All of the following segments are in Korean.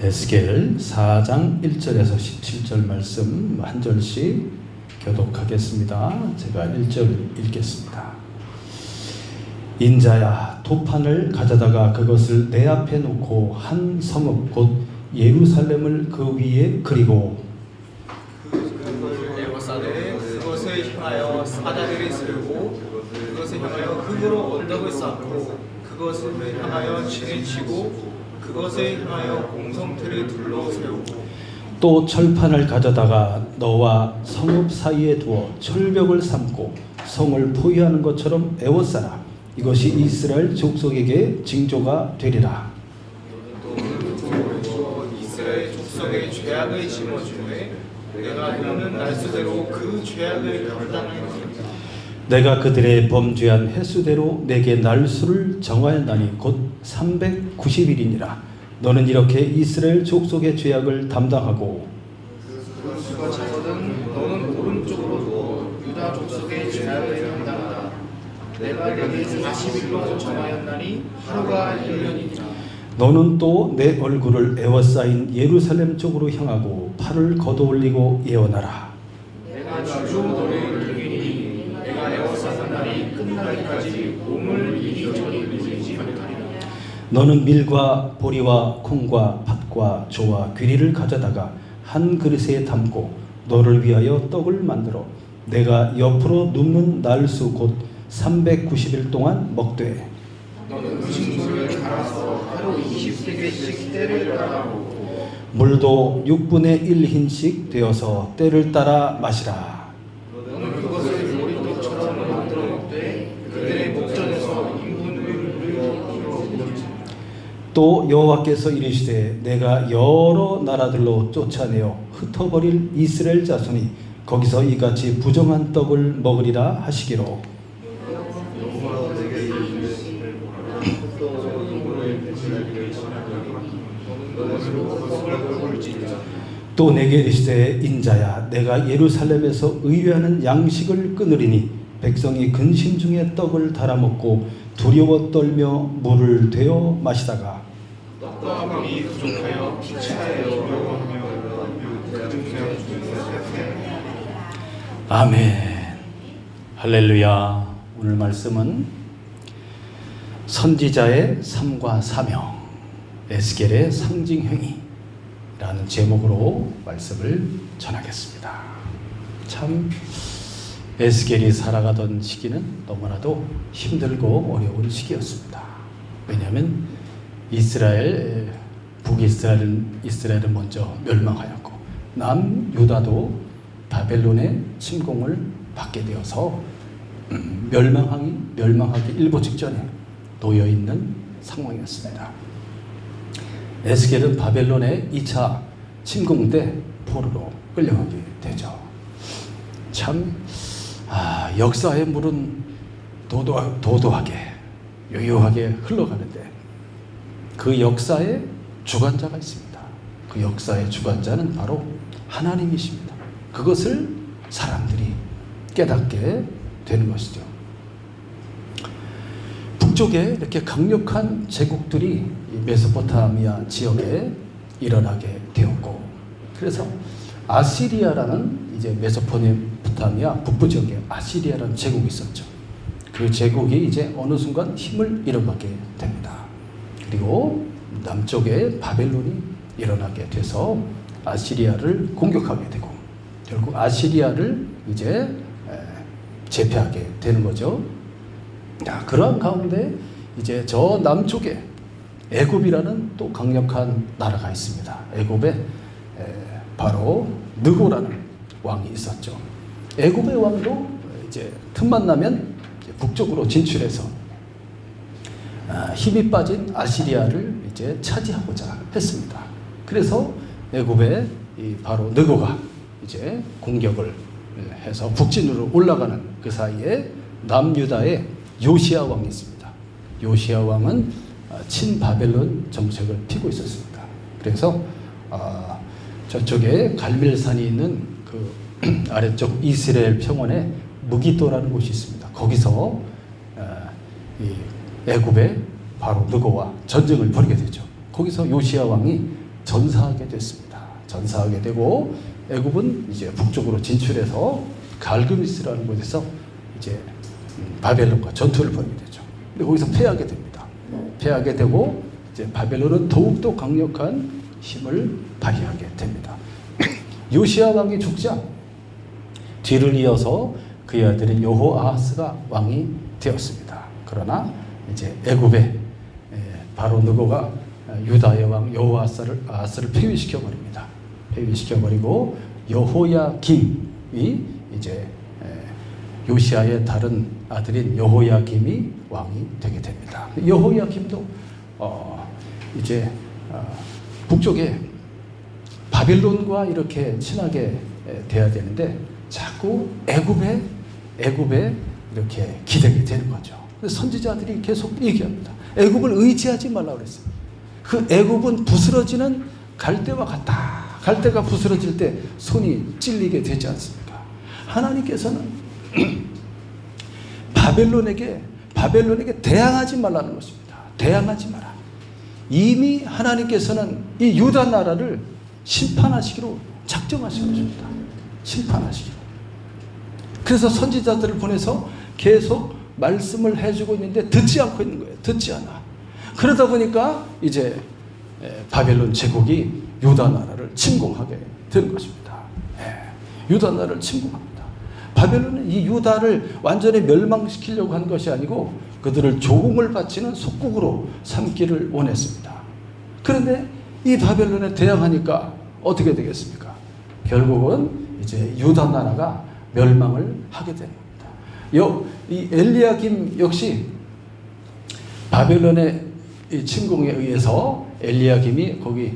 에스겔 4장 1절에서 17절 말씀 한 절씩 교독하겠습니다. 제가 1절 읽겠습니다. 인자야, 도판을 가져다가 그것을 내 앞에 놓고 한 성읍 곧 예루살렘을 그 위에 그리고 그것을 에워싸되 그것을 향하여 사다리를 세우고 그것을 향하여 흙으로 언덕을 쌓고 그것을 향하여 진을 치고 그것을 향하여 공성틀을 둘러 세우고 또 철판을 가져다가 너와 성읍 사이에 두어 철벽을 삼고 성을 포위하는 것처럼 에워싸라. 이것이 이스라엘 족속에게 징조가 되리라. 또 이스라엘 족속의 죄악을 짊어주되 내가 너는 날수대로 그 죄악을 감당하리라. 내가 그들의 범죄한 횟수대로 내게 날수를 정하였나니 곧 390일이니라. 너는 이렇게 이스라엘 족속의 죄악을 담당하고 그 수가 차거든 너는 오른쪽으로 누워 유다 족속의 죄악을 감당하라. 내가 너에게 40일로 정하였나니 하루가 1년이니라. 너는 또 내 얼굴을 에워싸인 예루살렘 쪽으로 향하고 팔을 걷어올리고 예언하라. 내가 주로 너를 이기니 내가 에워싸는 날이 끝나기까지 몸을 이리저리 돌리지 못하리라. 너는 밀과 보리와 콩과 팥과 조와 귀리를 가져다가 한 그릇에 담고 너를 위하여 떡을 만들어 내가 옆으로 눕는 날수 곧 390일 동안 먹되 너는 음식물을 갈아서 하루 20개씩 때를 따라 먹고 물도 6분의 1흰씩 되어서 때를 따라 마시라. 너는 그것을 머리떡처럼 만들어 먹되 그들의 목전에서 인분을 먹지. 또 여호와께서 이르시되 내가 여러 나라들로 쫓아내어 흩어버릴 이스라엘 자손이 거기서 이같이 부정한 떡을 먹으리라 하시기로 또 내게 이르시되 인자야, 내가 예루살렘에서 의뢰하는 양식을 끊으리니 백성이 근심 중에 떡을 달아 먹고 두려워 떨며 물을 되어 마시다가 떡과 물이 부족하여 피차에 두려워하며 아멘. 할렐루야. 오늘 말씀은 선지자의 삶과 사명, 에스겔의 상징행위라는 제목으로 말씀을 전하겠습니다. 참 에스겔이 살아가던 시기는 너무나도 힘들고 어려운 시기였습니다. 왜냐하면 북이스라엘은 먼저 멸망하였고 남유다도 바벨론의 침공을 받게 되어서 멸망하기 일보 직전에 놓여 있는 상황이었습니다. 에스겔은 바벨론의 2차 침공 때 포로로 끌려가게 되죠. 참 역사의 물은 도도하게 유유하게 흘러가는데 그 역사의 주관자가 있습니다. 그 역사의 주관자는 바로 하나님이십니다. 그것을 사람들이 깨닫게 되는 것이죠. 북쪽에 이렇게 강력한 제국들이 메소포타미아 지역에 일어나게 되었고, 그래서 아시리아라는 이제 메소포타미아 북부 지역에 아시리아라는 제국이 있었죠. 그 제국이 이제 어느 순간 힘을 잃어가게 됩니다. 그리고 남쪽에 바벨론이 일어나게 돼서 아시리아를 공격하게 되고 결국 아시리아를 이제 제패하게 되는 거죠. 그러한 가운데 이제 저 남쪽에 애굽이라는 또 강력한 나라가 있습니다. 애굽에 바로 느고라는 왕이 있었죠. 애굽의 왕도 이제 틈만 나면 북쪽으로 진출해서 힘이 빠진 아시리아를 이제 차지하고자 했습니다. 그래서 애굽의 바로 느고가 이제 공격을 해서 북진으로 올라가는 그 사이에 남유다의 요시야 왕이 있습니다. 요시야 왕은 친바벨론 정책을 피고 있었습니다. 그래서 저쪽에 갈멜산이 있는 그 아래쪽 이스라엘 평원에 무기토라는 곳이 있습니다. 거기서 이 애굽의 바로 느고와 전쟁을 벌이게 되죠. 거기서 요시야 왕이 전사하게 됐습니다. 전사하게 되고 애굽은 이제 북쪽으로 진출해서 갈그미스라는 곳에서 이제 바벨론과 전투를 벌이게 되죠. 근데 거기서 패하게 됩니다. 패하게 되고 이제 바벨론은 더욱더 강력한 힘을 발휘하게 됩니다. 요시야 왕이 죽자 뒤를 이어서 그의 아들인 여호아하스가 왕이 되었습니다. 그러나 이제 애굽에 바로 느고가 유다의 왕 여호아하스를 폐위시켜 버립니다. 폐위시켜 버리고 여호야김이 이제 요시아의 다른 아들인 여호야김이 왕이 되게 됩니다. 여호야김도 이제 북쪽에 바빌론과 이렇게 친하게 돼야 되는데 자꾸 애굽에 이렇게 기대게 되는 거죠. 그래서 선지자들이 계속 얘기합니다. 애굽을 의지하지 말라고 그랬어요. 그 애굽은 부스러지는 갈대와 같다. 갈대가 부스러질 때 손이 찔리게 되지 않습니까? 하나님께서는 바벨론에게 대항하지 말라는 것입니다. 대항하지 마라. 이미 하나님께서는 이 유다 나라를 심판하시기로 작정하신 것입니다. 심판하시기로. 그래서 선지자들을 보내서 계속 말씀을 해주고 있는데 듣지 않고 있는 거예요. 듣지 않아. 그러다 보니까 이제 바벨론 제국이 유다 나라를 침공하게 된 것입니다. 유다 나라를 침공합니다. 바벨론은 이 유다를 완전히 멸망시키려고 한 것이 아니고 그들을 조공을 바치는 속국으로 삼기를 원했습니다. 그런데 이 바벨론에 대항하니까 어떻게 되겠습니까? 결국은 이제 유다 나라가 멸망을 하게 되는 겁니다. 이 엘리야김 역시 바벨론의 이 침공에 의해서 엘리야김이 거기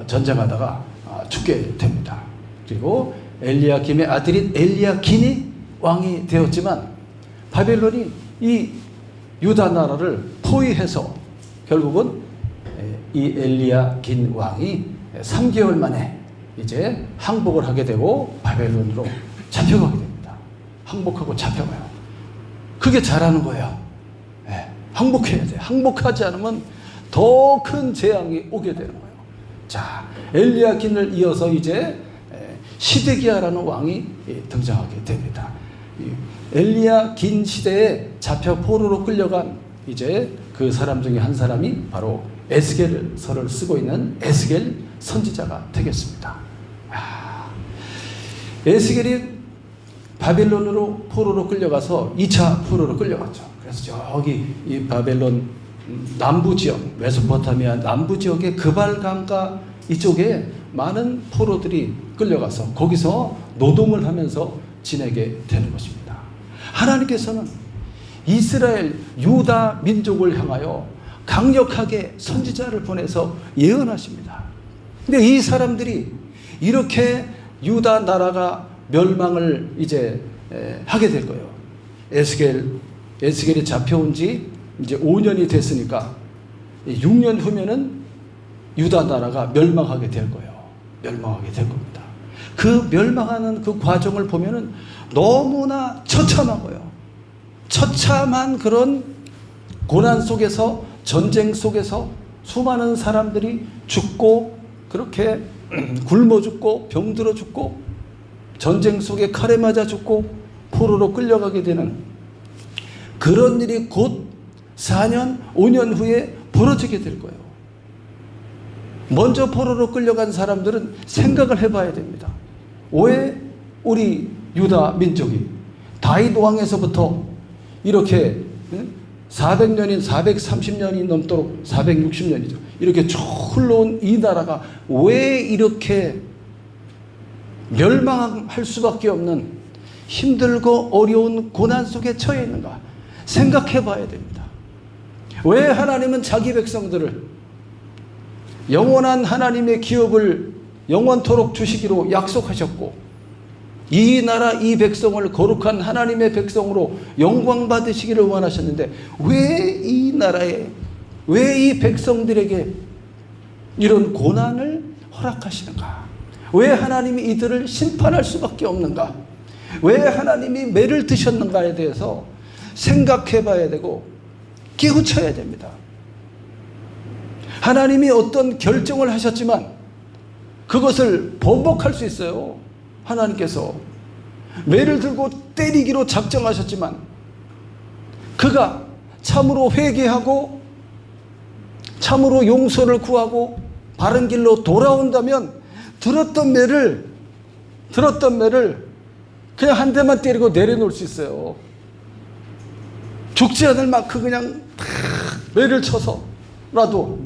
전쟁하다가 죽게 됩니다. 그리고 엘리야김의 아들인 엘리야긴이 왕이 되었지만 바벨론이 이 유다 나라를 포위해서 결국은 이 엘리야긴 왕이 3개월 만에 이제 항복을 하게 되고 바벨론으로 잡혀가게 됩니다. 항복하고 잡혀가요. 그게 잘하는 거예요. 항복해야 돼. 항복하지 않으면 더 큰 재앙이 오게 되는 거예요. 자, 엘리야긴을 이어서 이제 시드기야라는 왕이 등장하게 됩니다. 엘리야긴 시대에 잡혀 포로로 끌려간 이제 그 사람 중에 한 사람이 바로 에스겔서를 쓰고 있는 에스겔 선지자가 되겠습니다. 에스겔이 바벨론으로 포로로 끌려가서 2차 포로로 끌려갔죠. 그래서 저기 이 바벨론 남부 지역, 메소포타미아 남부 지역의 그발강가 이쪽에 많은 포로들이 끌려가서 거기서 노동을 하면서 지내게 되는 것입니다. 하나님께서는 이스라엘, 유다 민족을 향하여 강력하게 선지자를 보내서 예언하십니다. 근데 이 사람들이 이렇게 유다 나라가 멸망을 이제 하게 될 거예요. 에스겔이 잡혀온 지 이제 5년이 됐으니까 6년 후면은 유다 나라가 멸망하게 될 거예요. 멸망하게 될 겁니다. 그 멸망하는 그 과정을 보면은 너무나 처참한 거예요. 처참한 그런 고난 속에서, 전쟁 속에서 수많은 사람들이 죽고 그렇게 굶어 죽고 병들어 죽고 전쟁 속에 칼에 맞아 죽고 포로로 끌려가게 되는 그런 일이 곧 4년, 5년 후에 벌어지게 될 거예요. 먼저 포로로 끌려간 사람들은 생각을 해봐야 됩니다. 왜 우리 유다 민족이 다윗 왕에서부터 이렇게 400년인 430년이 넘도록 460년이죠. 이렇게 쭉 흘러온 이 나라가 왜 이렇게 멸망할 수밖에 없는 힘들고 어려운 고난 속에 처해 있는가 생각해 봐야 됩니다. 왜 하나님은 자기 백성들을 영원한 하나님의 기업을 영원토록 주시기로 약속하셨고 이 나라 이 백성을 거룩한 하나님의 백성으로 영광 받으시기를 원하셨는데 왜 이 나라에 왜 이 백성들에게 이런 고난을 허락하시는가? 왜 하나님이 이들을 심판할 수밖에 없는가? 왜 하나님이 매를 드셨는가에 대해서 생각해 봐야 되고 깨우쳐야 됩니다. 하나님이 어떤 결정을 하셨지만 그것을 번복할 수 있어요. 하나님께서 매를 들고 때리기로 작정하셨지만 그가 참으로 회개하고 참으로 용서를 구하고 바른 길로 돌아온다면 들었던 매를 그냥 한 대만 때리고 내려놓을 수 있어요. 죽지 않을 만큼 그냥 매를 쳐서라도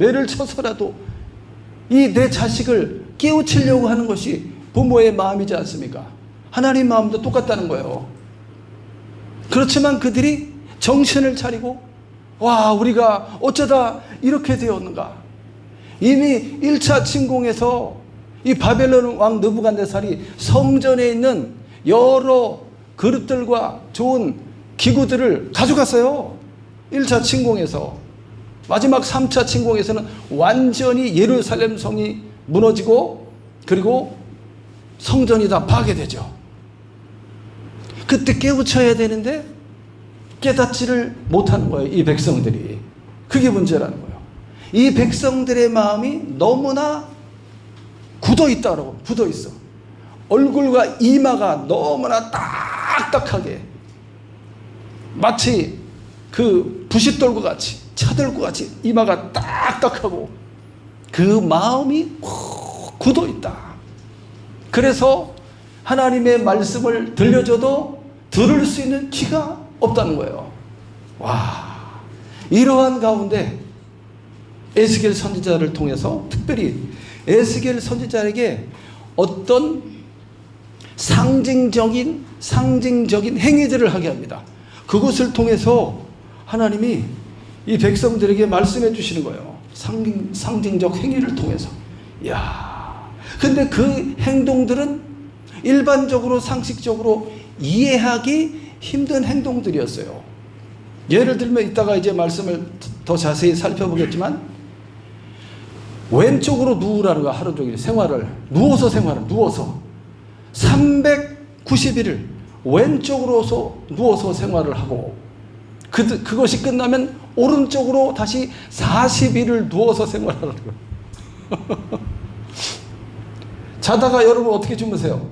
이 내 자식을 깨우치려고 하는 것이 부모의 마음이지 않습니까? 하나님 마음도 똑같다는 거예요. 그렇지만 그들이 정신을 차리고 와, 우리가 어쩌다 이렇게 되었는가. 이미 1차 침공에서 이 바벨론 왕 느부갓네살이 성전에 있는 여러 그릇들과 좋은 기구들을 가져갔어요. 1차 침공에서. 마지막 3차 침공에서는 완전히 예루살렘 성이 무너지고 그리고 성전이 다 파괴되죠. 그때 깨우쳐야 되는데 깨닫지를 못하는 거예요. 이 백성들이. 그게 문제라는 거예요. 이 백성들의 마음이 너무나 굳어있다고, 굳어있어. 얼굴과 이마가 너무나 딱딱하게 마치 그 부싯돌과 같이 차들과 같이 이마가 딱딱하고 그 마음이 굳어있다. 그래서 하나님의 말씀을 들려줘도 들을 수 있는 귀가 없다는 거예요. 와, 이러한 가운데 에스겔 선지자를 통해서 특별히 에스겔 선지자에게 어떤 상징적인 행위들을 하게 합니다. 그것을 통해서 하나님이 이 백성들에게 말씀해 주시는 거예요. 상징적 행위를 통해서. 이야, 근데 그 행동들은 일반적으로 상식적으로 이해하기 힘든 행동들이었어요. 예를 들면 이따가 이제 말씀을 더 자세히 살펴보겠지만 왼쪽으로 누우라는 거야. 하루 종일 누워서 391일 왼쪽으로 누워서 생활을 하고 그것이 끝나면 오른쪽으로 다시 40일을 누워서 생활하는 거예요. 자다가 여러분 어떻게 주무세요?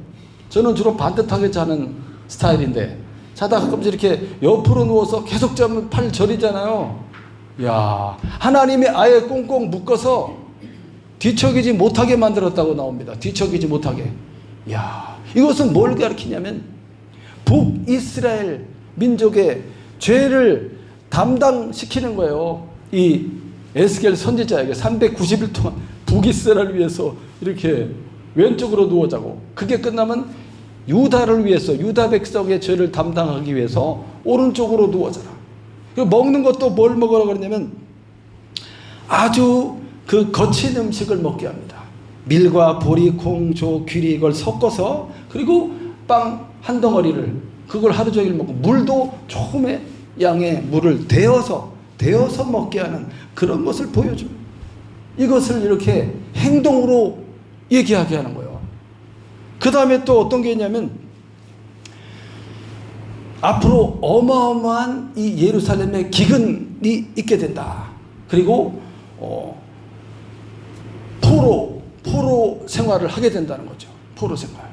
저는 주로 반듯하게 자는 스타일인데 자다가 가끔씩 이렇게 옆으로 누워서 계속 자면 팔 저리잖아요. 야, 하나님이 아예 꽁꽁 묶어서 뒤척이지 못하게 만들었다고 나옵니다. 뒤척이지 못하게. 야, 이것은 뭘 가르치냐면 북이스라엘 민족의 죄를 담당시키는 거예요. 이 에스겔 선지자에게 390일 동안 북이스라엘을 위해서 이렇게 왼쪽으로 누워 자고 그게 끝나면 유다를 위해서 유다 백성의 죄를 담당하기 위해서 오른쪽으로 누워 자라. 먹는 것도 뭘 먹으라 그러냐면 아주 그 거친 음식을 먹게 합니다. 밀과 보리, 콩, 조, 귀리 이걸 섞어서 그리고 빵 한 덩어리를 그걸 하루 종일 먹고 물도 조금의 양의 물을 데워서 먹게 하는 그런 것을 보여줍니다. 이것을 이렇게 행동으로 얘기하게 하는 거예요. 그 다음에 또 어떤 게 있냐면 앞으로 어마어마한 이 예루살렘에 기근이 있게 된다. 그리고 포로 생활을 하게 된다는 거죠. 포로 생활.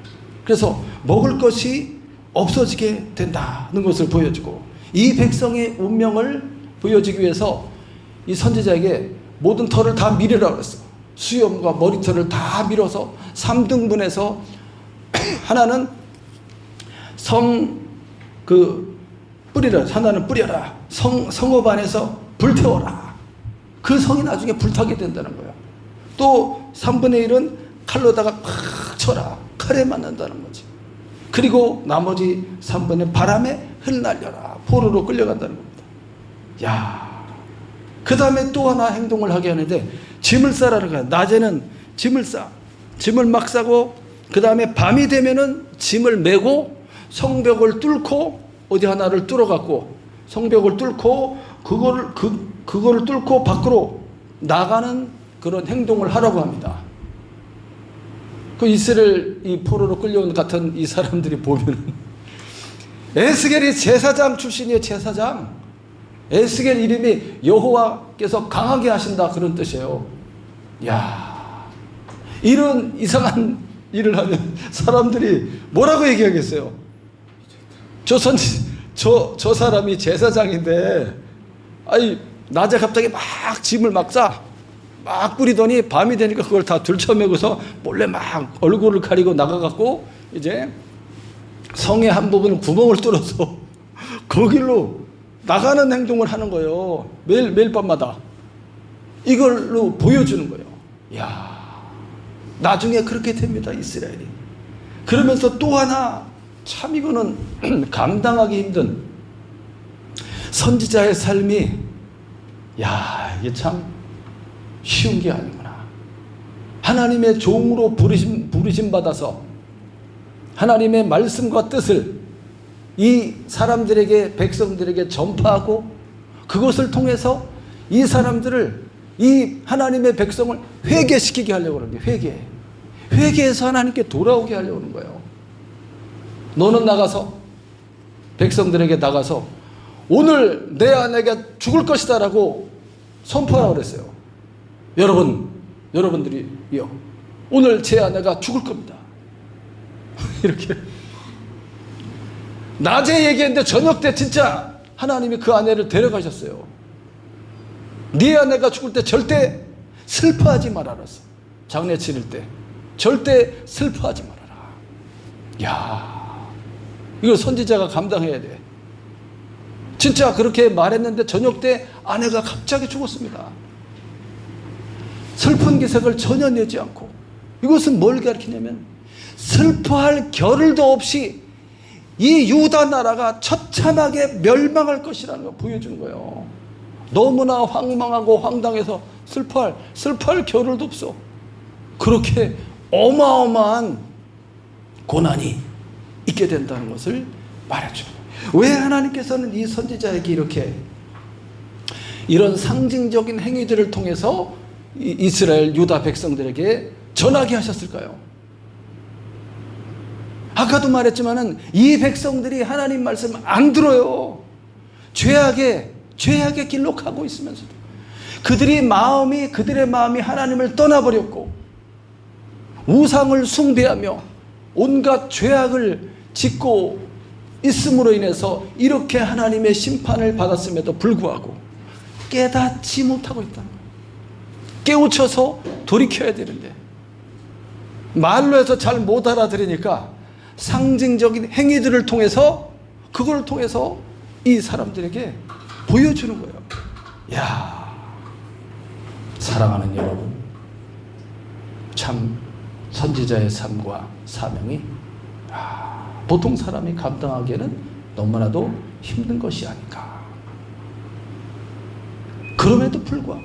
그래서 먹을 것이 없어지게 된다는 것을 보여주고 이 백성의 운명을 보여주기 위해서 이 선지자에게 모든 털을 다 밀으라 그랬어. 수염과 머리털을 다 밀어서 3등분해서 하나는 하나는 뿌려라. 성읍 안에서 불태워라. 그 성이 나중에 불타게 된다는 거예요. 또 3분의 1은 칼로다가 팍 쳐라. 칼에 맞는다는 거지. 그리고 나머지 3분의 바람에 흩날려라. 포로로 끌려간다는 겁니다. 야, 그 다음에 또 하나 행동을 하게 하는데 짐을 싸라는 거야. 낮에는 짐을 막 싸고 그 다음에 밤이 되면은 짐을 메고 성벽을 뚫고 어디 하나를 뚫어갖고 성벽을 뚫고 그거를 뚫고 밖으로 나가는 그런 행동을 하라고 합니다. 그 이스라엘 이 포로로 끌려온 같은 이 사람들이 보면 에스겔이 제사장 출신이에요. 제사장. 에스겔 이름이 여호와께서 강하게 하신다 그런 뜻이에요. 야, 이런 이상한 일을 하면 사람들이 뭐라고 얘기하겠어요? 저 사람이 제사장인데, 아니, 낮에 갑자기 막 짐을 막 뿌리더니 밤이 되니까 그걸 다 들쳐매고서 몰래 막 얼굴을 가리고 나가갖고 이제 성의 한 부분을 구멍을 뚫어서 거길로 나가는 행동을 하는 거예요. 매일 밤마다. 이걸로 보여주는 거예요. 야, 나중에 그렇게 됩니다, 이스라엘이. 그러면서 또 하나, 참 이거는 감당하기 힘든 선지자의 삶이, 야, 이게 참 쉬운 게 아니구나. 하나님의 종으로 부르심 받아서 하나님의 말씀과 뜻을 이 사람들에게, 백성들에게 전파하고, 그것을 통해서 이 사람들을, 이 하나님의 백성을 회개시키게 하려고 하는 거예요. 회개해서 하나님께 돌아오게 하려고 하는 거예요. 너는 나가서, 백성들에게 나가서 오늘 내 아내가 죽을 것이다 라고 선포하라고 그랬어요. 여러분들이요, 오늘 제 아내가 죽을 겁니다. 이렇게 낮에 얘기했는데 저녁 때 진짜 하나님이 그 아내를 데려가셨어요. 네 아내가 죽을 때 절대 슬퍼하지 말아라. 장례 치를 때 절대 슬퍼하지 말아라. 야, 이걸 선지자가 감당해야 돼. 진짜 그렇게 말했는데 저녁 때 아내가 갑자기 죽었습니다. 슬픈 기색을 전혀 내지 않고, 이것은 뭘 가르치냐면 슬퍼할 겨를도 없이 이 유다 나라가 처참하게 멸망할 것이라는 걸 보여주는 거예요. 너무나 황망하고 황당해서 슬퍼할 겨를도 없어. 그렇게 어마어마한 고난이 있게 된다는 것을 말해줘요. 왜 하나님께서는 이 선지자에게 이렇게 이런 상징적인 행위들을 통해서 이스라엘 유다 백성들에게 전하게 하셨을까요? 아까도 말했지만은 이 백성들이 하나님 말씀 안 들어요. 죄악의 길로 가고 있으면서도 그들의 마음이 하나님을 떠나버렸고 우상을 숭배하며 온갖 죄악을 짓고 있음으로 인해서 이렇게 하나님의 심판을 받았음에도 불구하고 깨닫지 못하고 있다는 거예요. 깨우쳐서 돌이켜야 되는데 말로 해서 잘 못 알아들으니까 상징적인 행위들을 통해서, 그걸 통해서 이 사람들에게 보여주는 거예요. 야, 사랑하는 여러분, 참 선지자의 삶과 사명이 보통 사람이 감당하기에는 너무나도 힘든 것이 아닌가. 그럼에도 불구하고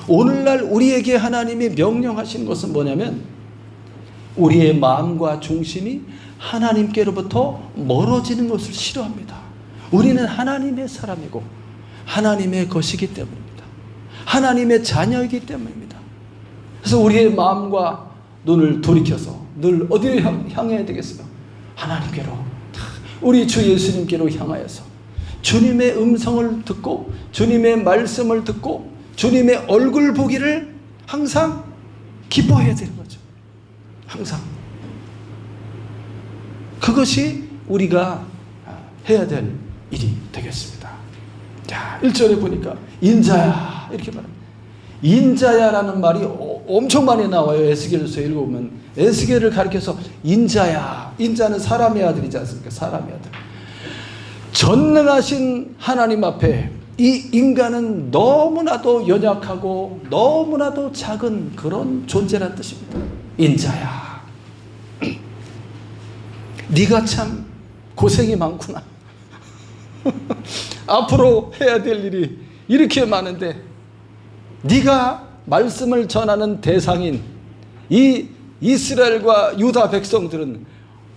오늘날 우리에게 하나님이 명령하시는 것은 뭐냐면 우리의 마음과 중심이 하나님께로부터 멀어지는 것을 싫어합니다. 우리는 하나님의 사람이고 하나님의 것이기 때문입니다. 하나님의 자녀이기 때문입니다. 그래서 우리의 마음과 눈을 돌이켜서 늘 어디로 향해야 되겠어요? 하나님께로, 우리 주 예수님께로 향하여서 주님의 음성을 듣고 주님의 말씀을 듣고 주님의 얼굴 보기를 항상 기뻐해야 되는 거죠. 항상. 그것이 우리가 해야 될 일이 되겠습니다. 자, 1절에 보니까 인자야 이렇게 말합니다. 인자야라는 말이 엄청 많이 나와요. 에스겔서 읽어보면 에스겔을 가리켜서 인자야, 인자는 사람의 아들이지 않습니까? 사람의 아들. 전능하신 하나님 앞에 이 인간은 너무나도 연약하고 너무나도 작은 그런 존재란 뜻입니다. 인자야, 네가 참 고생이 많구나. 앞으로 해야 될 일이 이렇게 많은데 네가 말씀을 전하는 대상인 이 이스라엘과 유다 백성들은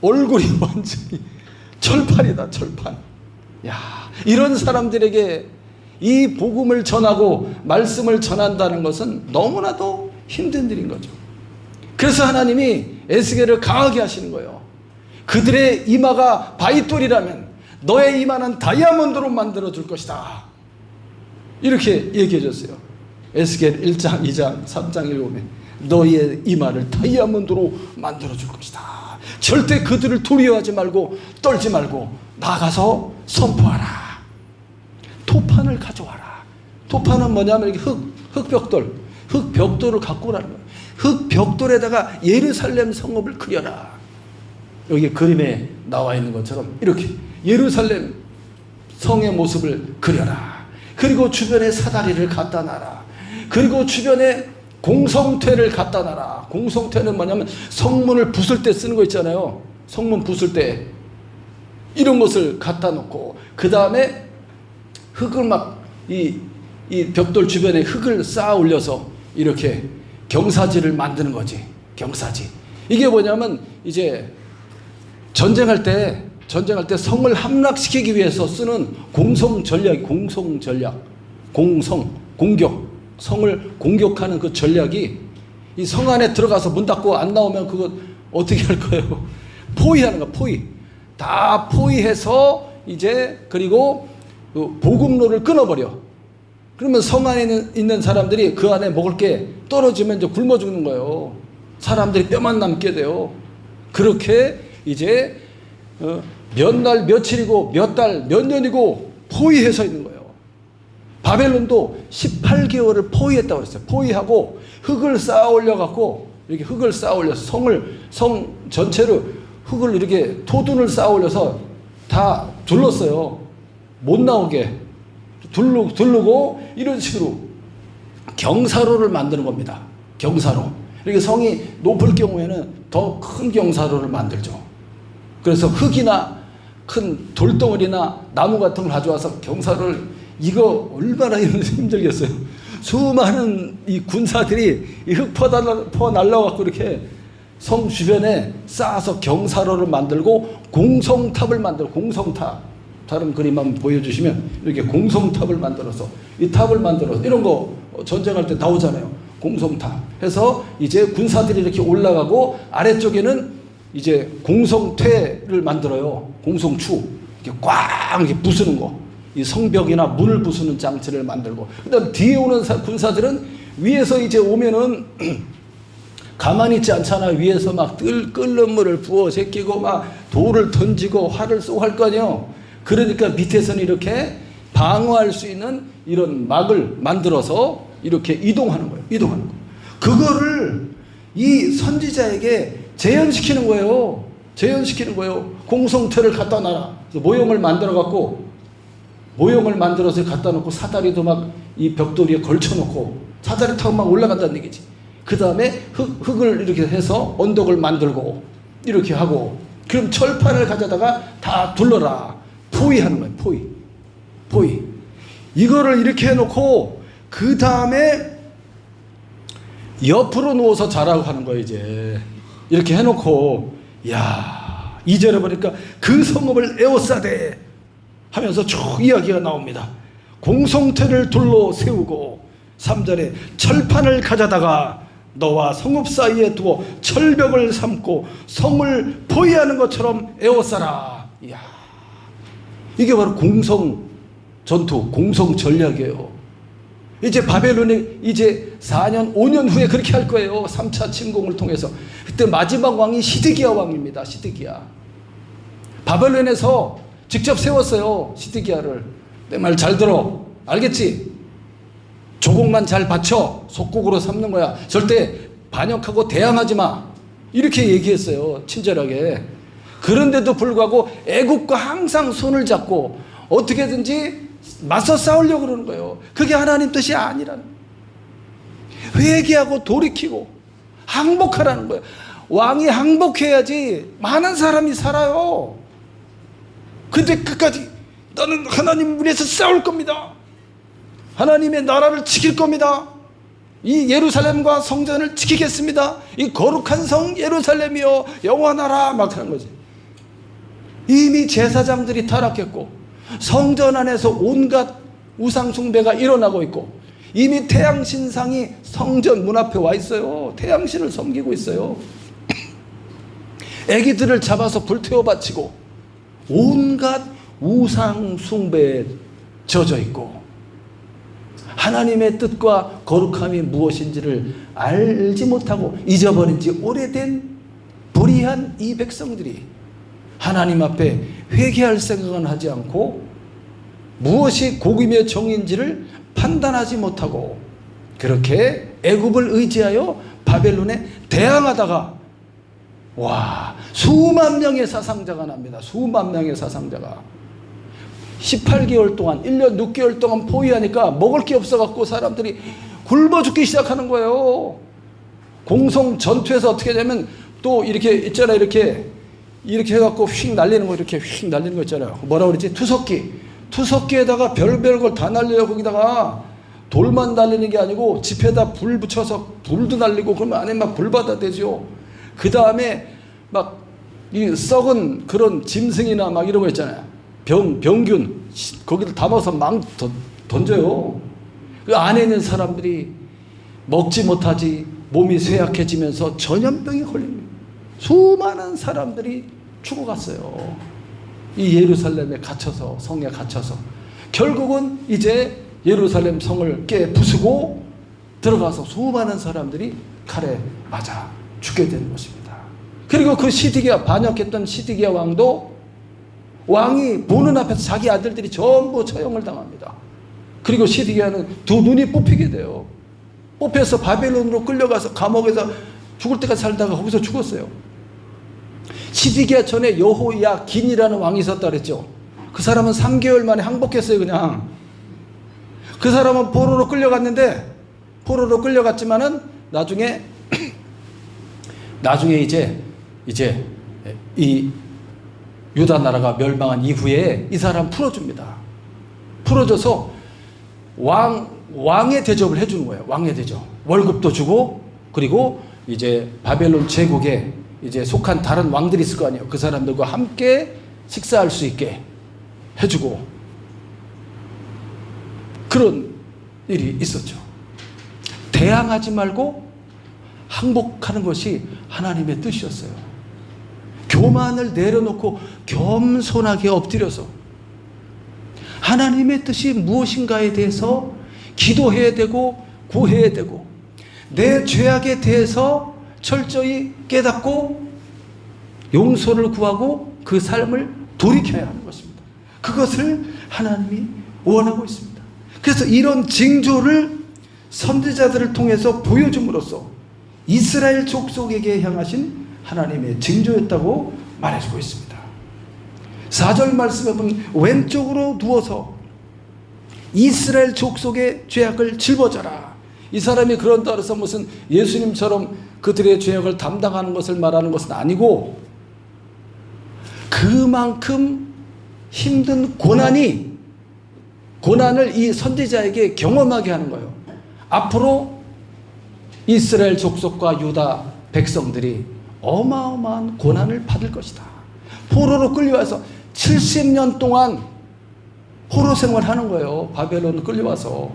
얼굴이 완전히 철판이다, 철판. 야, 이런 사람들에게 이 복음을 전하고 말씀을 전한다는 것은 너무나도 힘든 일인 거죠. 그래서 하나님이 에스겔을 강하게 하시는 거예요. 그들의 이마가 바위돌이라면 너의 이마는 다이아몬드로 만들어 줄 것이다. 이렇게 얘기해 줬어요. 에스겔 1장, 2장, 3장 읽으면 너희의 이마를 다이아몬드로 만들어 줄 것이다. 절대 그들을 두려워하지 말고 떨지 말고 나가서 선포하라. 토판을 가져와라. 토판은 뭐냐면 이렇게 흙벽돌을 갖고 오라는 거예요. 흙벽돌에다가 예루살렘 성읍을 그려라. 여기 그림에 나와 있는 것처럼 이렇게 예루살렘 성의 모습을 그려라. 그리고 주변에 사다리를 갖다 놔라. 그리고 주변에 공성퇴를 갖다 놔라. 공성퇴는 뭐냐면 성문을 부술 때 쓰는 거 있잖아요. 성문 부술 때 이런 것을 갖다 놓고 그 다음에 흙을 막 이 벽돌 주변에 흙을 쌓아 올려서 이렇게 경사지를 만드는 거지. 경사지. 이게 뭐냐면 이제 전쟁할 때 성을 함락시키기 위해서 쓰는 공격, 성을 공격하는 그 전략이 이 성 안에 들어가서 문 닫고 안 나오면 그거 어떻게 할 거예요? 포위하는 거야, 포위. 다 포위해서 이제 그리고 그 보급로를 끊어버려. 그러면 성 안에 있는 사람들이 그 안에 먹을 게 떨어지면 이제 굶어 죽는 거예요. 사람들이 뼈만 남게 돼요. 그렇게 이제 몇 날 며칠이고 몇 달 몇 년이고 포위해서 있는 거예요. 바벨론도 18개월을 포위했다고 했어요. 포위하고 흙을 쌓아 올려갖고 이렇게 흙을 쌓아 올려서 성 전체로 흙을 이렇게 토둔을 쌓아 올려서 다 둘렀어요. 못 나오게 두르고 이런 식으로 경사로를 만드는 겁니다. 경사로. 이렇게 성이 높을 경우에는 더 큰 경사로를 만들죠. 그래서 흙이나 큰 돌덩어리나 나무 같은 걸 가져와서 경사를 이거 얼마나 힘들겠어요. 수많은 이 군사들이 이 흙 퍼 날라갖고 이렇게 성 주변에 쌓아서 경사로를 만들고 공성탑을 만들고 공성탑. 다른 그림 한번 보여주시면 이렇게 공성탑을 만들어서 이 탑을 만들어서 이런 거 전쟁할 때 나오잖아요. 공성탑 해서 이제 군사들이 이렇게 올라가고 아래쪽에는 이제 공성퇴를 만들어요. 공성추 이렇게 꽉 이렇게 부수는 거. 이 성벽이나 문을 부수는 장치를 만들고 그다음 뒤에 오는 군사들은 위에서 이제 오면은 가만히 있지 않잖아. 위에서 막 끓는 물을 부어 제끼고 막 돌을 던지고 활을 쏘고 할 거 아니에요. 그러니까 밑에서는 이렇게 방어할 수 있는 이런 막을 만들어서 이렇게 이동하는 거예요. 이동하는 거. 그거를 이 선지자에게 재현시키는 거예요. 재현시키는 거예요. 공성퇴를 갖다 놔라. 모형을 만들어서 갖다 놓고 사다리도 막 이 벽돌 위에 걸쳐놓고 사다리 타고 막 올라간다는 얘기지. 그 다음에 흙을 이렇게 해서 언덕을 만들고 이렇게 하고 그럼 철판을 가져다가 다 둘러라. 포위하는 거예요. 포위. 이거를 이렇게 해놓고 그 다음에 옆으로 누워서 자라고 하는 거예요. 이제 이렇게 해놓고 야 2절에 보니까 그 성읍을 에워싸되 하면서 쭉 이야기가 나옵니다. 공성퇴를 둘러 세우고 3절에 철판을 가져다가 너와 성읍 사이에 두어 철벽을 삼고 성을 포위하는 것처럼 에워싸라. 이야, 이게 바로 공성 전투, 공성 전략이에요. 이제 바벨론이 이제 4년, 5년 후에 그렇게 할 거예요. 3차 침공을 통해서. 그때 마지막 왕이 시드기야 왕입니다. 시드기야. 바벨론에서 직접 세웠어요. 시드기야를. 내 말 잘 들어. 알겠지? 조공만 잘 받쳐. 속국으로 삼는 거야. 절대 반역하고 대항하지 마. 이렇게 얘기했어요. 친절하게. 그런데도 불구하고 애국과 항상 손을 잡고 어떻게든지 맞서 싸우려고 그러는 거예요. 그게 하나님 뜻이 아니라는 거예요. 회개하고 돌이키고 항복하라는 거예요. 왕이 항복해야지 많은 사람이 살아요. 근데 끝까지 나는 하나님 위해서 싸울 겁니다. 하나님의 나라를 지킬 겁니다. 이 예루살렘과 성전을 지키겠습니다. 이 거룩한 성 예루살렘이여 영원하라 막 하는 거지. 이미 제사장들이 타락했고 성전 안에서 온갖 우상 숭배가 일어나고 있고 이미 태양신상이 성전 문 앞에 와 있어요. 태양신을 섬기고 있어요. 애기들을 잡아서 불태워 바치고 온갖 우상 숭배에 젖어 있고 하나님의 뜻과 거룩함이 무엇인지를 알지 못하고 잊어버린 지 오래된 불의한 이 백성들이 하나님 앞에 회개할 생각은 하지 않고 무엇이 복음의 정인지를 판단하지 못하고 그렇게 애굽을 의지하여 바벨론에 대항하다가 수만 명의 사상자가 납니다. 수만 명의 사상자가 18개월 동안 1년 6개월 동안 포위하니까 먹을 게 없어갖고 사람들이 굶어 죽기 시작하는 거예요. 공성 전투에서 어떻게 되면 또 이렇게 있잖아요. 이렇게 해갖고 휙 날리는 거, 이렇게 휙 날리는 거 있잖아요. 뭐라 그러지? 투석기에다가 별별 걸 다 날려요. 거기다가 돌만 날리는 게 아니고 집에다 불 붙여서 불도 날리고 그러면 안에 막 불바다 되죠. 그 다음에 막 이 썩은 그런 짐승이나 막 이런 거 있잖아요. 병균 거기를 담아서 막 던져요. 그 안에 있는 사람들이 먹지 못하지 몸이 쇠약해지면서 전염병이 걸립니다. 수많은 사람들이 죽어갔어요. 이 예루살렘에 갇혀서, 성에 갇혀서 결국은 이제 예루살렘 성을 깨부수고 들어가서 수많은 사람들이 칼에 맞아 죽게 되는 것입니다. 그리고 그 시드기야, 반역했던 시드기야 왕도 왕이 보는 앞에서 자기 아들들이 전부 처형을 당합니다. 그리고 시드기야는 두 눈이 뽑히게 돼요. 뽑혀서 바벨론으로 끌려가서 감옥에서 죽을 때까지 살다가 거기서 죽었어요. 시드기야 전에 여호야긴이라는 왕이 있었다 그랬죠. 그 사람은 3개월 만에 항복했어요. 그냥 그 사람은 포로로 끌려갔는데, 포로로 끌려갔지만은 나중에 이제 이 유다 나라가 멸망한 이후에 이 사람 풀어줍니다. 풀어줘서 왕의 대접을 해주는 거예요. 왕의 대접. 월급도 주고, 그리고 이제 바벨론 제국에 이제 속한 다른 왕들이 있을 거 아니에요. 그 사람들과 함께 식사할 수 있게 해주고, 그런 일이 있었죠. 대항하지 말고 항복하는 것이 하나님의 뜻이었어요. 교만을 내려놓고 겸손하게 엎드려서 하나님의 뜻이 무엇인가에 대해서 기도해야 되고 구해야 되고, 내 죄악에 대해서 철저히 깨닫고 용서를 구하고 그 삶을 돌이켜야 하는 것입니다. 그것을 하나님이 원하고 있습니다. 그래서 이런 징조를 선지자들을 통해서 보여줌으로써 이스라엘 족속에게 향하신 하나님의 징조였다고 말해주고 있습니다. 4절 말씀에 보면 왼쪽으로 누워서 이스라엘 족속의 죄악을 짊어져라. 이 사람이 그런다 해서 무슨 예수님처럼 그들의 죄악을 담당하는 것을 말하는 것은 아니고, 그만큼 힘든 고난을 이 선지자에게 경험하게 하는 거예요. 앞으로 이스라엘 족속과 유다 백성들이 어마어마한 고난을 받을 것이다. 포로로 끌려와서 70년 동안 포로 생활하는 거예요. 바벨론 끌려와서.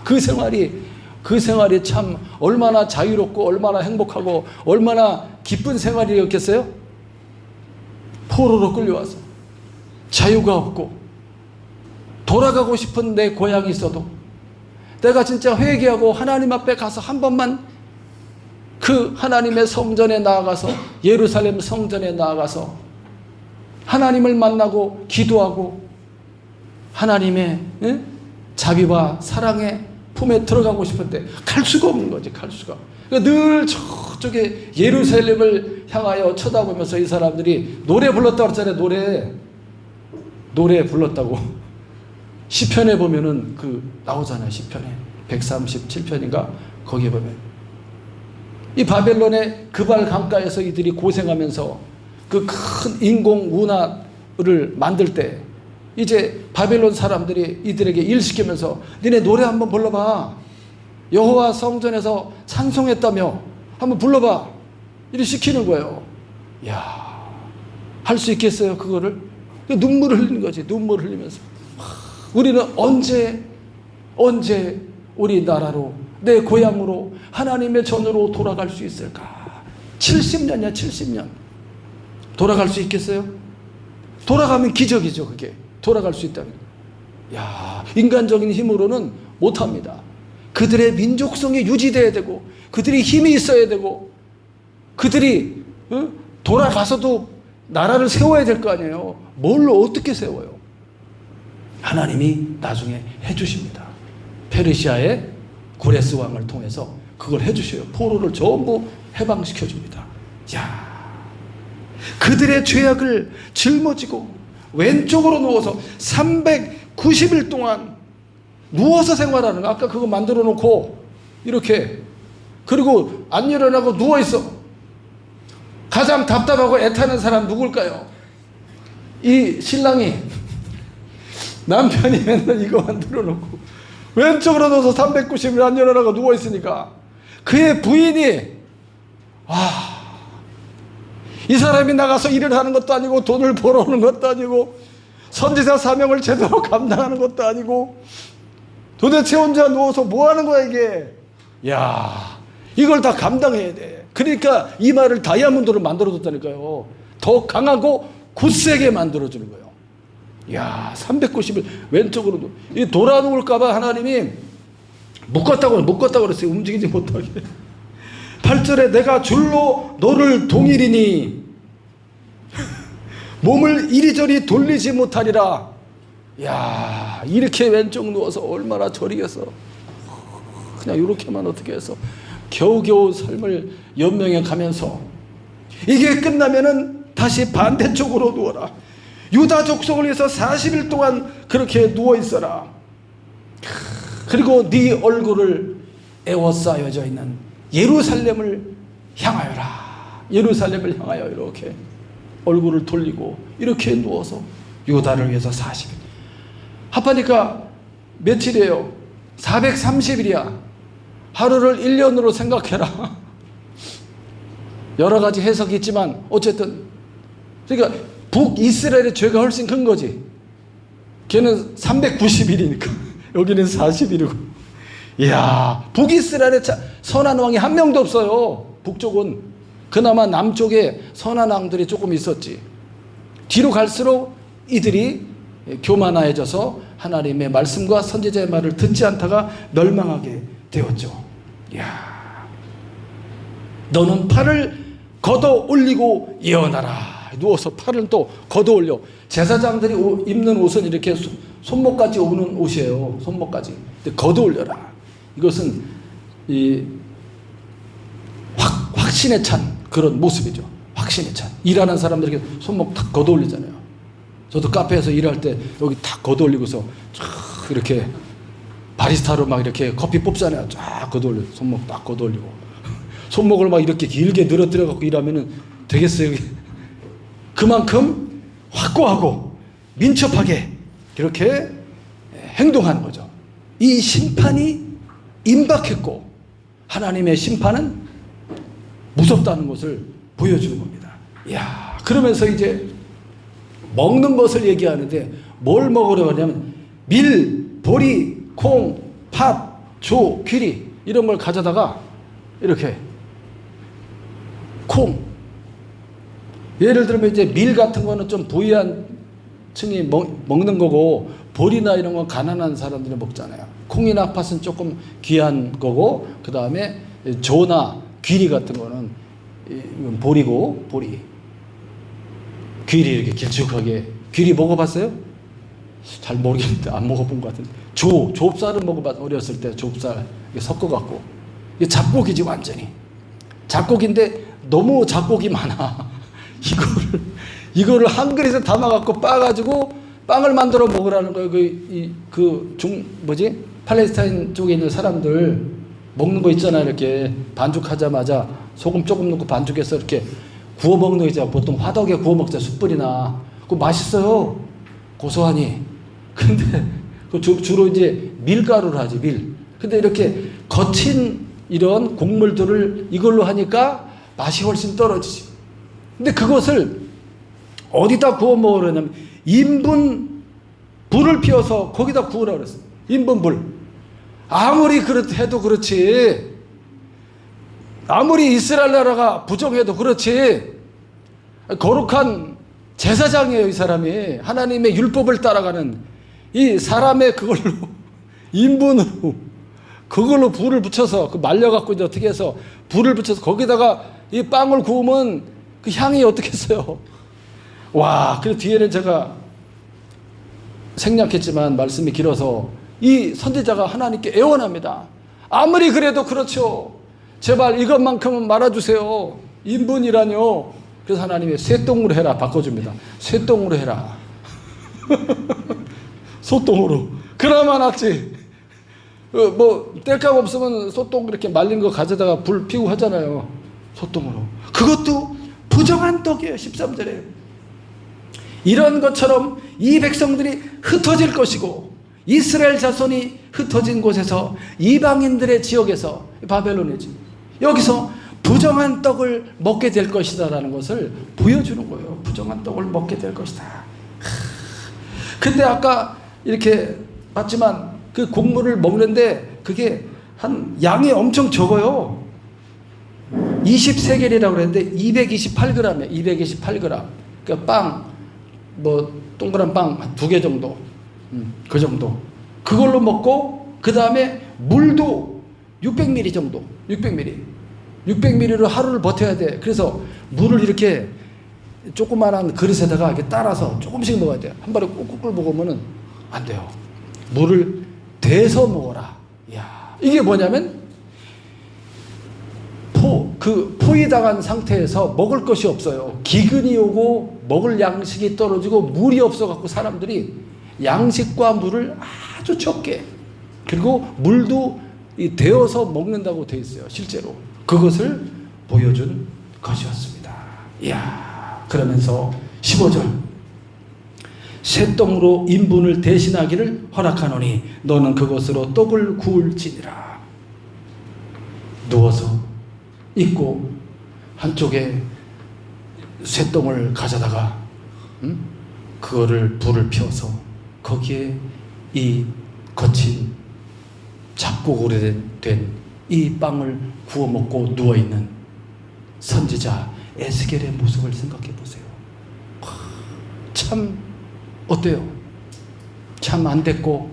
그 생활이 참 얼마나 자유롭고 얼마나 행복하고 얼마나 기쁜 생활이었겠어요? 포로로 끌려와서 자유가 없고 돌아가고 싶은 내 고향이 있어도 내가 진짜 회개하고 하나님 앞에 가서 한 번만 그 하나님의 성전에 나아가서, 예루살렘 성전에 나아가서 하나님을 만나고 기도하고 하나님의 자비와 사랑의 품에 들어가고 싶은데 갈 수가 없는 거지. 갈 수가. 그러니까 늘 저쪽에 예루살렘을 향하여 쳐다보면서 이 사람들이 노래 불렀다고 그랬잖아요. 노래 불렀다고. 시편에 보면은 나오잖아요. 시편에 137편인가 거기에 보면 이 바벨론의 그발 강가에서 이들이 고생하면서 그 큰 인공 운하를 만들 때 이제 바벨론 사람들이 이들에게 일 시키면서 니네 노래 한번 불러봐. 여호와 성전에서 찬송했다며 한번 불러봐. 이렇게 시키는 거예요. 할 수 있겠어요 그거를? 눈물을 흘리는 거지. 눈물을 흘리면서 우리는 언제 우리 나라로, 내 고향으로, 하나님의 전으로 돌아갈 수 있을까? 70년이야 70년. 돌아갈 수 있겠어요? 돌아가면 기적이죠. 그게 돌아갈 수 있다면. 인간적인 힘으로는 못합니다. 그들의 민족성이 유지돼야 되고 그들이 힘이 있어야 되고 그들이 돌아가서도 나라를 세워야 될 거 아니에요. 뭘로 어떻게 세워요? 하나님이 나중에 해주십니다. 페르시아의 구레스 왕을 통해서 그걸 해주셔요. 포로를 전부 해방시켜줍니다. 야, 그들의 죄악을 짊어지고 왼쪽으로 누워서 390일 동안 누워서 생활하는 거. 아까 그거 만들어 놓고 이렇게, 그리고 안 일어나고 누워있어. 가장 답답하고 애타는 사람 누굴까요? 이 신랑이 남편이 맨날 이거 만들어 놓고 왼쪽으로 누워서 390일 안 일어나고 누워있으니까 그의 부인이 이 사람이 나가서 일을 하는 것도 아니고 돈을 벌어오는 것도 아니고 선지자 사명을 제대로 감당하는 것도 아니고 도대체 혼자 누워서 뭐 하는 거야 이게. 야, 이걸 다 감당해야 돼. 그러니까 이 말을 다이아몬드로 만들어줬다니까요. 더 강하고 굳세게 만들어주는 거예요. 야, 390일 왼쪽으로 이 돌아 누울까봐 하나님이 묶었다고 그랬어요. 움직이지 못하게. 8절에 내가 줄로 너를 동일이니 몸을 이리저리 돌리지 못하리라. 야, 이렇게 왼쪽 누워서 얼마나 저리겠어. 그냥 이렇게만 어떻게 해서 겨우겨우 삶을 연명해 가면서 이게 끝나면은 다시 반대쪽으로 누워라. 유다 족속을 위해서 40일 동안 그렇게 누워 있어라. 그리고 네 얼굴을 에워싸여져 있는 예루살렘을 향하여라. 예루살렘을 향하여 이렇게 얼굴을 돌리고 이렇게 누워서 유다를 위해서 40일. 합하니까 며칠이에요? 430일이야. 하루를 1년으로 생각해라. 여러 가지 해석이 있지만 어쨌든 그러니까 북이스라엘의 죄가 훨씬 큰 거지. 걔는 390일이니까 여기는 40일이고. 이야, 북이스라엘에 선한 왕이 한 명도 없어요. 북쪽은. 그나마 남쪽에 선한 왕들이 조금 있었지. 뒤로 갈수록 이들이 교만해져서 하나님의 말씀과 선지자의 말을 듣지 않다가 멸망하게 되었죠. 이야, 너는 팔을 걷어 올리고 예언하라. 누워서 팔을 또 걷어 올려. 제사장들이 입는 옷은 이렇게 손목까지 오는 옷이에요. 손목까지. 근데 걷어 올려라. 이것은 이 확신에 찬 그런 모습이죠. 확신에 찬. 일하는 사람들에게 손목 탁 걷어 올리잖아요. 저도 카페에서 일할 때 여기 탁 걷어 올리고서 쫙 이렇게 바리스타로 막 이렇게 커피 뽑잖아요. 쫙 걷어 올려. 손목 딱 걷어 올리고. 손목을 막 이렇게 길게 늘어뜨려 갖고 일하면은 되겠어요. 그만큼 확고하고 민첩하게 이렇게 행동하는 거죠. 이 심판이 임박했고 하나님의 심판은 무섭다는 것을 보여주는 겁니다. 이야, 그러면서 이제 먹는 것을 얘기하는데 뭘 먹으려고 하냐면 밀, 보리, 콩, 팥, 조, 귀리 이런 걸 가져다가 이렇게 콩, 예를 들면 이제 밀 같은 거는 좀 부유한 층이 먹는 거고 보리나 이런 건 가난한 사람들이 먹잖아요. 콩이나 팥은 조금 귀한 거고 그 다음에 조나 귀리 같은 거는 이건 보리고 보리. 귀리 이렇게 길쭉하게. 귀리 먹어봤어요? 잘 모르겠는데 안 먹어본 것 같은데. 좁쌀은 먹어봤. 어렸을 때 좁쌀 섞어갖고 이게 잡곡이지 완전히. 잡곡인데 너무 잡곡이 많아. 이거를 한 그릇에 담아갖고 빻아가지고 빵을 만들어 먹으라는 거예요. 팔레스타인 쪽에 있는 사람들 먹는 거 있잖아요. 이렇게 반죽하자마자 소금 조금 넣고 반죽해서 이렇게 구워 먹는 거 있잖아요. 보통 화덕에 구워 먹자. 숯불이나. 그거 맛있어요. 고소하니. 근데 주로 이제 밀가루를 하지, 밀. 근데 이렇게 거친 이런 곡물들을 이걸로 하니까 맛이 훨씬 떨어지지. 근데 그것을 어디다 구워 먹으려냐면 인분 불을 피워서 거기다 구우라 그랬어요. 인분 불. 아무리 해도 그렇지. 아무리 이스라엘 나라가 부정해도 그렇지. 거룩한 제사장이에요, 이 사람이. 하나님의 율법을 따라가는 이 사람의 그걸로 인분으로 그걸로 불을 붙여서 그 말려갖고 이제 어떻게 해서 불을 붙여서 거기다가 이 빵을 구우면 그 향이 어떻겠어요? 와, 그 뒤에는 제가 생략했지만 말씀이 길어서 이 선지자가 하나님께 애원합니다. 아무리 그래도 그렇죠. 제발 이것만큼은 말아주세요. 인분이라뇨. 그래서 하나님이 쇠똥으로 해라 바꿔줍니다. 쇠똥으로 해라. 소똥으로. 그나마 낫지. 뭐 뗄감 없으면 소똥 이렇게 말린 거 가져다가 불 피우고 하잖아요. 소똥으로. 그것도 부정한 떡이에요. 13절에. 이런 것처럼 이 백성들이 흩어질 것이고 이스라엘 자손이 흩어진 곳에서 이방인들의 지역에서 바벨론이지. 여기서 부정한 떡을 먹게 될 것이다라는 것을 보여주는 거예요. 부정한 떡을 먹게 될 것이다. 근데 아까 이렇게 봤지만 그 곡물을 먹는데 그게 한 양이 엄청 적어요. 20세겔이라고 그랬는데 228g이에요. 228g. 그러니까 빵, 뭐 동그란 빵 한 2개 정도. 그 정도. 그걸로 먹고 그 다음에 물도 600ml 정도. 600ml로 하루를 버텨야 돼. 그래서 물을 이렇게 조그마한 그릇에다가 이렇게 따라서 조금씩 먹어야 돼요. 한 번에 꾹꾹 먹으면 안 돼요. 물을 대서 먹어라. 이야, 이게 뭐냐면 포위당한 상태에서 먹을 것이 없어요. 기근이 오고 먹을 양식이 떨어지고 물이 없어갖고 사람들이 양식과 물을 아주 적게, 그리고 물도 데워서 먹는다고 돼 있어요. 실제로 그것을 보여준 것이었습니다. 이야, 그러면서 15절 쇠똥으로 인분을 대신하기를 허락하노니 너는 그것으로 떡을 구울지니라. 누워서 있고 한쪽에 쇠똥을 가져다가 그거를 불을 피워서 거기에 이 거친 작고 오래된 이 빵을 구워 먹고 누워있는 선지자 에스겔의 모습을 생각해 보세요. 참 어때요? 참 안 됐고,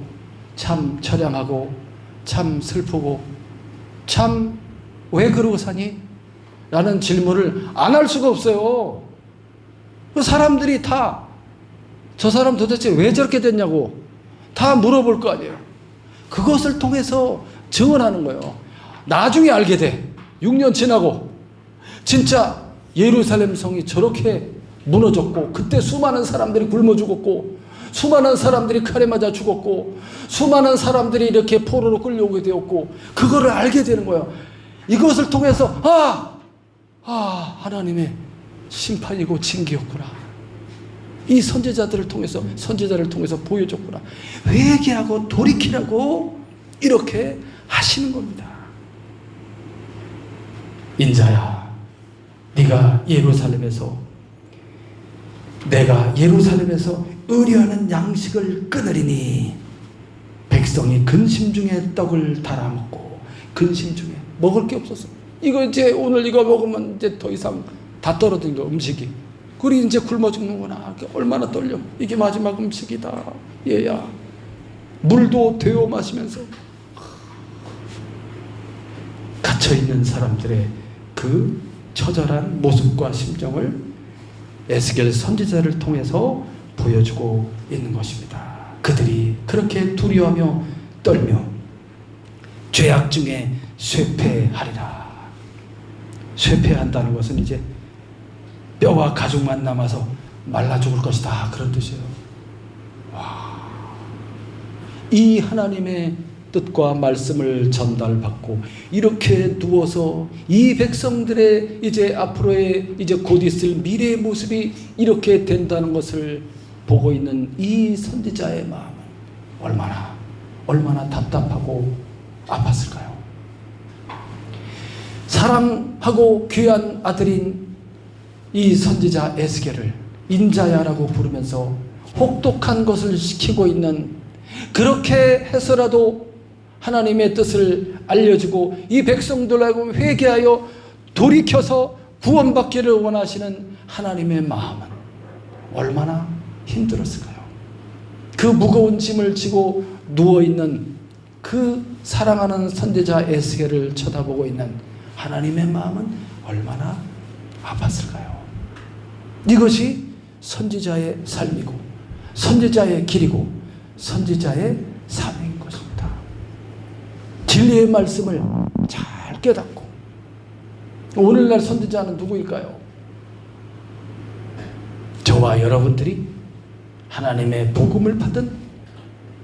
참 처량하고, 참 슬프고, 참 왜 그러고 사니? 라는 질문을 안 할 수가 없어요. 그 사람들이 다 저 사람 도대체 왜 저렇게 됐냐고 다 물어볼 거 아니에요. 그것을 통해서 증언하는 거예요. 나중에 알게 돼. 6년 지나고 진짜 예루살렘 성이 저렇게 무너졌고, 그때 수많은 사람들이 굶어 죽었고, 수많은 사람들이 칼에 맞아 죽었고, 수많은 사람들이 이렇게 포로로 끌려오게 되었고, 그거를 알게 되는 거예요. 이것을 통해서 하나님의 심판이고 징계였구나. 이 선지자를 통해서 보여줬구나. 회개하고 돌이키라고 이렇게 하시는 겁니다. 인자야, 네가 내가 예루살렘에서 의뢰하는 양식을 끊으리니 백성이 근심 중에 떡을 달아 먹고, 근심 중에 먹을 게 없었어. 이거 이제 오늘 이거 먹으면 이제 더 이상 다 떨어진 거, 음식이. 우리 이제 굶어 죽는구나. 얼마나 떨려. 이게 마지막 음식이다. 얘야. 물도 데워 마시면서 갇혀있는 사람들의 그 처절한 모습과 심정을 에스겔 선지자를 통해서 보여주고 있는 것입니다. 그들이 그렇게 두려워하며 떨며 죄악 중에 쇠폐하리라. 쇠폐한다는 것은 이제 뼈와 가죽만 남아서 말라 죽을 것이다, 그런 뜻이에요. 이 하나님의 뜻과 말씀을 전달받고 이렇게 누워서 이 백성들의 이제 앞으로의 이제 곧 있을 미래의 모습이 이렇게 된다는 것을 보고 있는 이 선지자의 마음은 얼마나 답답하고 아팠을까요? 사랑하고 귀한 아들인 이 선지자 에스겔을 인자야라고 부르면서 혹독한 것을 시키고 있는, 그렇게 해서라도 하나님의 뜻을 알려주고 이 백성들하고 회개하여 돌이켜서 구원받기를 원하시는 하나님의 마음은 얼마나 힘들었을까요? 그 무거운 짐을 지고 누워있는 그 사랑하는 선지자 에스겔을 쳐다보고 있는 하나님의 마음은 얼마나 아팠을까요? 이것이 선지자의 삶이고 선지자의 길이고 선지자의 사명인 것입니다. 진리의 말씀을 잘 깨닫고. 오늘날 선지자는 누구일까요? 저와 여러분들이 하나님의 복음을 받은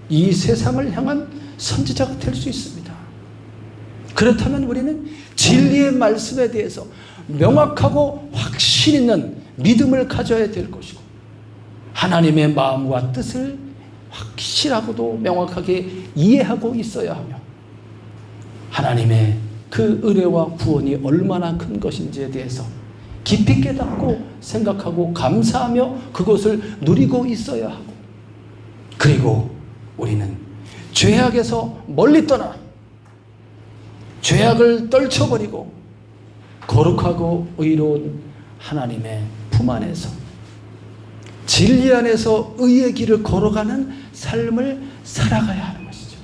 이 세상을 향한 선지자가 될 수 있습니다. 그렇다면 우리는 진리의 말씀에 대해서 명확하고 확신 있는 믿음을 가져야 될 것이고, 하나님의 마음과 뜻을 확실하고도 명확하게 이해하고 있어야 하며, 하나님의 그 은혜와 구원이 얼마나 큰 것인지에 대해서 깊이 깨닫고 생각하고 감사하며 그것을 누리고 있어야 하고, 그리고 우리는 죄악에서 멀리 떠나 죄악을 떨쳐버리고 거룩하고 의로운 하나님의 품 안에서 진리 안에서 의의 길을 걸어가는 삶을 살아가야 하는 것이죠.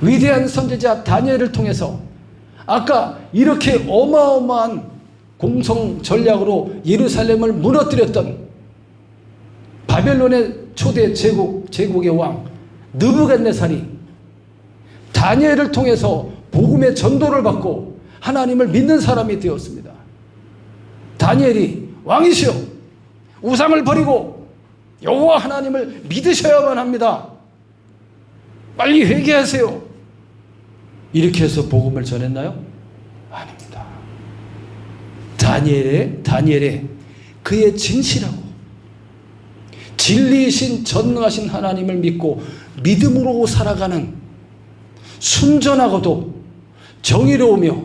위대한 선지자 다니엘을 통해서 아까 이렇게 어마어마한 공성 전략으로 예루살렘을 무너뜨렸던 바벨론의 초대 제국의 왕 느부갓네살이 다니엘을 통해서 복음의 전도를 받고 하나님을 믿는 사람이 되었습니다. 다니엘이 왕이시여, 우상을 버리고 여호와 하나님을 믿으셔야만 합니다. 빨리 회개하세요. 이렇게 해서 복음을 전했나요? 아닙니다. 다니엘의 그의 진실하고 진리이신 전능하신 하나님을 믿고 믿음으로 살아가는 순전하고도 정의로우며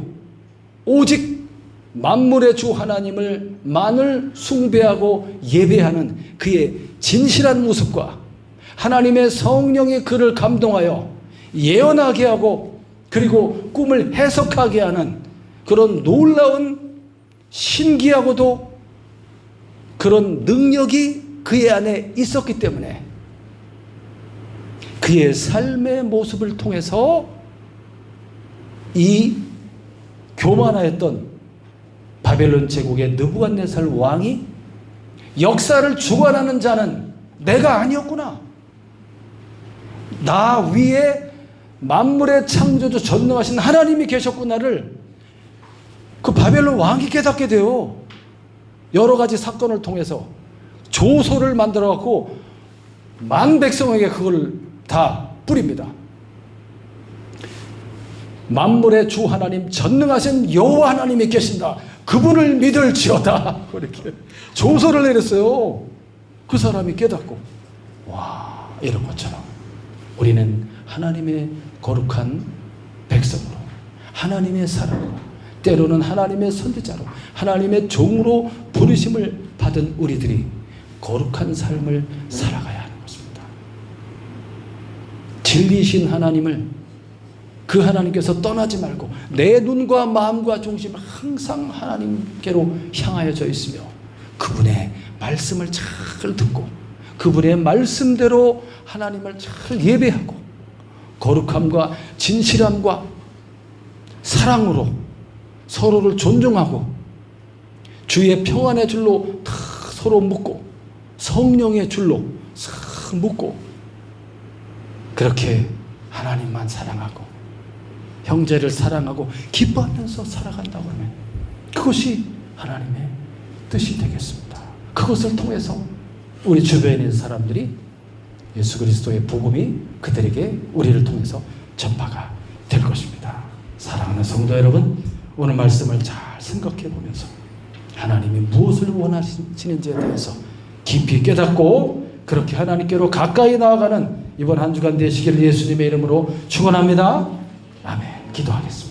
오직 만물의 주 하나님을 만을 숭배하고 예배하는 그의 진실한 모습과 하나님의 성령이 그를 감동하여 예언하게 하고 그리고 꿈을 해석하게 하는 그런 놀라운 신기하고도 그런 능력이 그의 안에 있었기 때문에 그의 삶의 모습을 통해서 이 교만하였던 바벨론 제국의 느부갓네살 왕이 역사를 주관하는 자는 내가 아니었구나, 나 위에 만물의 창조주 전능하신 하나님이 계셨구나를 그 바벨론 왕이 깨닫게 돼요. 여러 가지 사건을 통해서 조소를 만들어 갖고 만 백성에게 그걸 다 뿌립니다. 만물의 주 하나님 전능하신 여호와 하나님이 계신다, 그분을 믿을지어다, 그렇게 조소를 내렸어요. 그 사람이 깨닫고, 와, 이런 것처럼 우리는 하나님의 거룩한 백성으로, 하나님의 사람으로, 때로는 하나님의 선지자로, 하나님의 종으로 부르심을 받은 우리들이 거룩한 삶을 살아가야 하는 것입니다. 진리이신 하나님을, 그 하나님께서 떠나지 말고 내 눈과 마음과 중심을 항상 하나님께로 향하여져 있으며 그분의 말씀을 잘 듣고 그분의 말씀대로 하나님을 잘 예배하고 거룩함과 진실함과 사랑으로 서로를 존중하고 주의 평안의 줄로 다 서로 묶고 성령의 줄로 싹 묶고 그렇게 하나님만 사랑하고 형제를 사랑하고 기뻐하면서 살아간다고 하면 그것이 하나님의 뜻이 되겠습니다. 그것을 통해서 우리 주변에 있는 사람들이 예수 그리스도의 복음이 그들에게 우리를 통해서 전파가 될 것입니다. 사랑하는 성도 여러분, 오늘 말씀을 잘 생각해 보면서 하나님이 무엇을 원하시는지에 대해서 깊이 깨닫고 그렇게 하나님께로 가까이 나아가는 이번 한 주간 되시기를 예수님의 이름으로 축원합니다. 아멘. 기도하겠습니다.